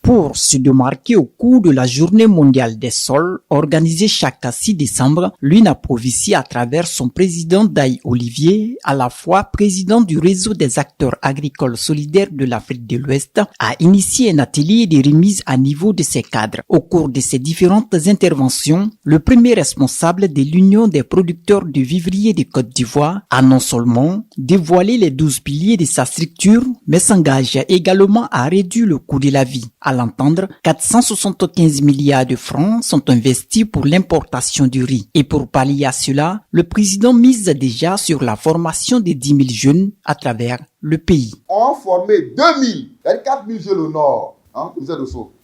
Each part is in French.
Pour se démarquer au cours de la Journée mondiale des sols, organisée chaque 6 décembre, l'UNAPROVICI, à travers son président Daï Olivier, à la fois président du réseau des acteurs agricoles solidaires de l'Afrique de l'Ouest, a initié un atelier de remise à niveau de ses cadres. Au cours de ces différentes interventions, le premier responsable de l'Union des producteurs de vivriers de Côte d'Ivoire a non seulement dévoilé les 12 piliers de sa structure, mais s'engage également à réduire le coût de la vie. À l'entendre, 475 milliards de francs sont investis pour l'importation du riz. Et pour pallier à cela, le président mise déjà sur la formation de 10 000 jeunes à travers le pays. On a formé 2 000, c'est-à-dire 4 000 jeunes au nord.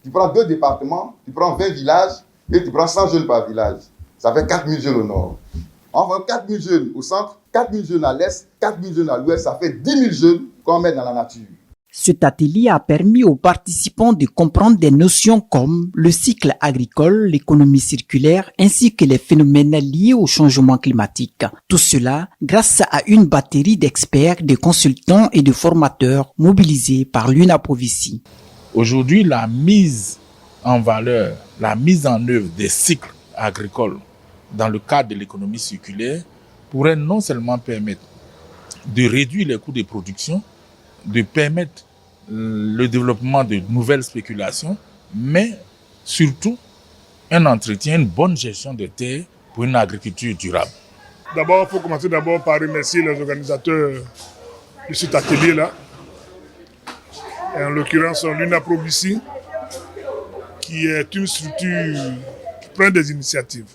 Tu prends 2 départements, tu prends 20 villages et tu prends 100 jeunes par village. Ça fait 4 000 jeunes au nord. On forme 4 000 jeunes au centre, 4 000 jeunes à l'est, 4 000 jeunes à l'ouest. Ça fait 10 000 jeunes qu'on met dans la nature. Cet atelier a permis aux participants de comprendre des notions comme le cycle agricole, l'économie circulaire, ainsi que les phénomènes liés au changement climatique. Tout cela grâce à une batterie d'experts, de consultants et de formateurs mobilisés par l'UNAPROVICI. Aujourd'hui, la mise en valeur, la mise en œuvre des cycles agricoles dans le cadre de l'économie circulaire pourrait non seulement permettre de réduire les coûts de production, de permettre le développement de nouvelles spéculations, mais surtout un entretien, une bonne gestion des terres pour une agriculture durable. D'abord, il faut commencer par remercier les organisateurs de cet atelier-là. Et en l'occurrence, l'UNAPROVICI, qui est une structure qui prend des initiatives.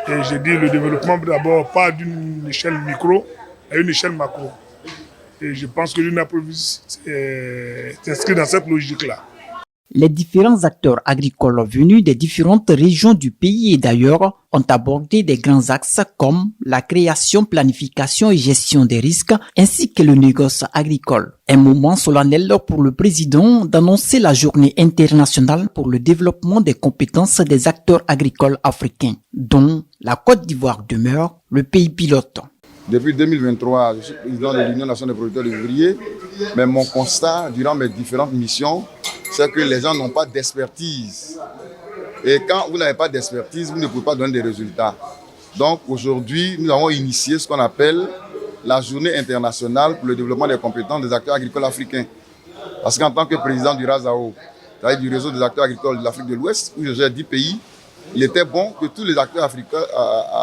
Et j'ai dit le développement d'abord pas d'une échelle micro à une échelle macro. Et je pense que l'UNAPROVICI s'inscrit dans cette logique-là. Les différents acteurs agricoles venus des différentes régions du pays et d'ailleurs ont abordé des grands axes comme la création, planification et gestion des risques ainsi que le négoce agricole. Un moment solennel pour le président d'annoncer la journée internationale pour le développement des compétences des acteurs agricoles africains, dont la Côte d'Ivoire demeure le pays pilote. Depuis 2023, je suis président de l'Union nationale des producteurs de vivriers, mais mon constat durant mes différentes missions, c'est que les gens n'ont pas d'expertise. Et quand vous n'avez pas d'expertise, vous ne pouvez pas donner des résultats. Donc aujourd'hui, nous avons initié ce qu'on appelle la journée internationale pour le développement des compétences des acteurs agricoles africains. Parce qu'en tant que président du RASAO, c'est-à-dire du réseau des acteurs agricoles de l'Afrique de l'Ouest, où je gère 10 pays, il était bon que tous les acteurs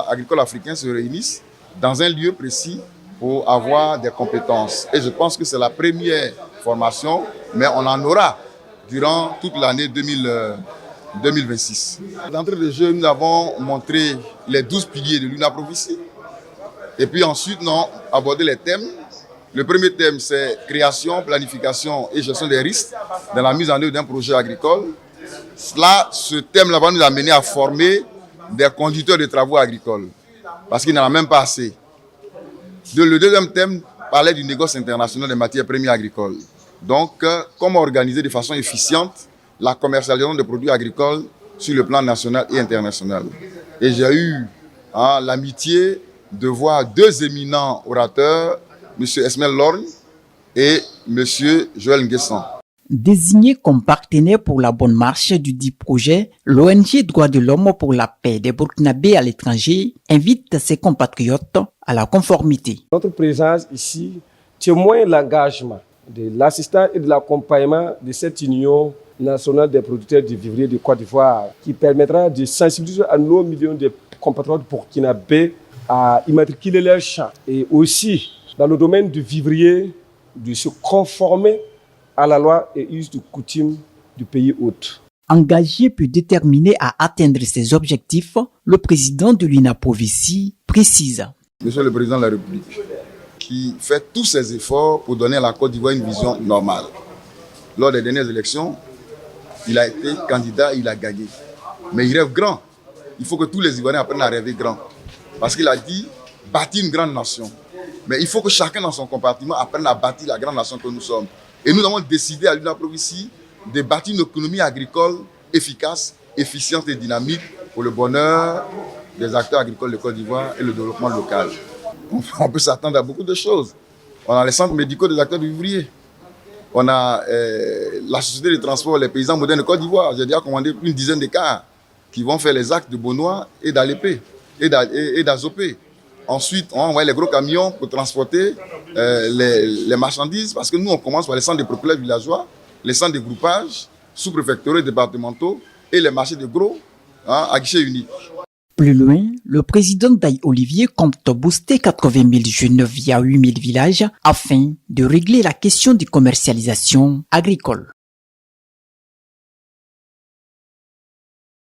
agricoles africains se réunissent dans un lieu précis pour avoir des compétences. Et je pense que c'est la première formation, mais on en aura durant toute l'année 2026. D'entrée de jeu, nous avons montré les 12 piliers de l'UNAPROVICI. Et puis ensuite, nous avons abordé les thèmes. Le premier thème, c'est création, planification et gestion des risques dans la mise en œuvre d'un projet agricole. Ce thème-là va nous amener à former des conducteurs de travaux agricoles, parce qu'il n'y en a même pas assez. Le deuxième thème parlait du négoce international des matières premières agricoles. Donc, comment organiser de façon efficiente la commercialisation des produits agricoles sur le plan national et international. Et j'ai eu l'amitié de voir 2 éminents orateurs, M. Esmel Lorne et M. Joël Nguessan. Désigné comme partenaire pour la bonne marche du dit projet, l'ONG Droits de l'Homme pour la paix des Burkinabés à l'étranger invite ses compatriotes à la conformité. Notre présence ici témoigne l'engagement de l'assistance et de l'accompagnement de cette union nationale des producteurs de vivriers de Côte d'Ivoire qui permettra de sensibiliser à nos millions de compatriotes burkinabés à immatriculer leurs champs et aussi dans le domaine du vivrier de se conformer à la loi et us de coutume du pays hôte. Engagé puis déterminé à atteindre ses objectifs, le président de l'UNAPROVICI précise. Monsieur le Président de la République, qui fait tous ses efforts pour donner à la Côte d'Ivoire une vision normale. Lors des dernières élections, il a été candidat, il a gagné. Mais il rêve grand. Il faut que tous les Ivoiriens apprennent à rêver grand. Parce qu'il a dit bâtir une grande nation. Mais il faut que chacun dans son compartiment apprenne à bâtir la grande nation que nous sommes. Et nous avons décidé à l'UNAPROVICI de bâtir une économie agricole efficace, efficiente et dynamique pour le bonheur des acteurs agricoles de Côte d'Ivoire et le développement local. On peut s'attendre à beaucoup de choses. On a les centres médicaux des acteurs du vivrier. On a la société de transport, les paysans modernes de Côte d'Ivoire. J'ai déjà commandé une dizaine de cars qui vont faire les actes de Beaunois et d'Alépé et d'Azopé. Ensuite, on envoie les gros camions pour transporter les marchandises parce que nous, on commence par les centres de populaires villageois, les centres de groupage, sous-préfectoraux et départementaux et les marchés de gros à guichet unique. Plus loin, le président Daï Olivier compte booster 80 000 jeunes via 8 000 villages afin de régler la question de commercialisation agricole.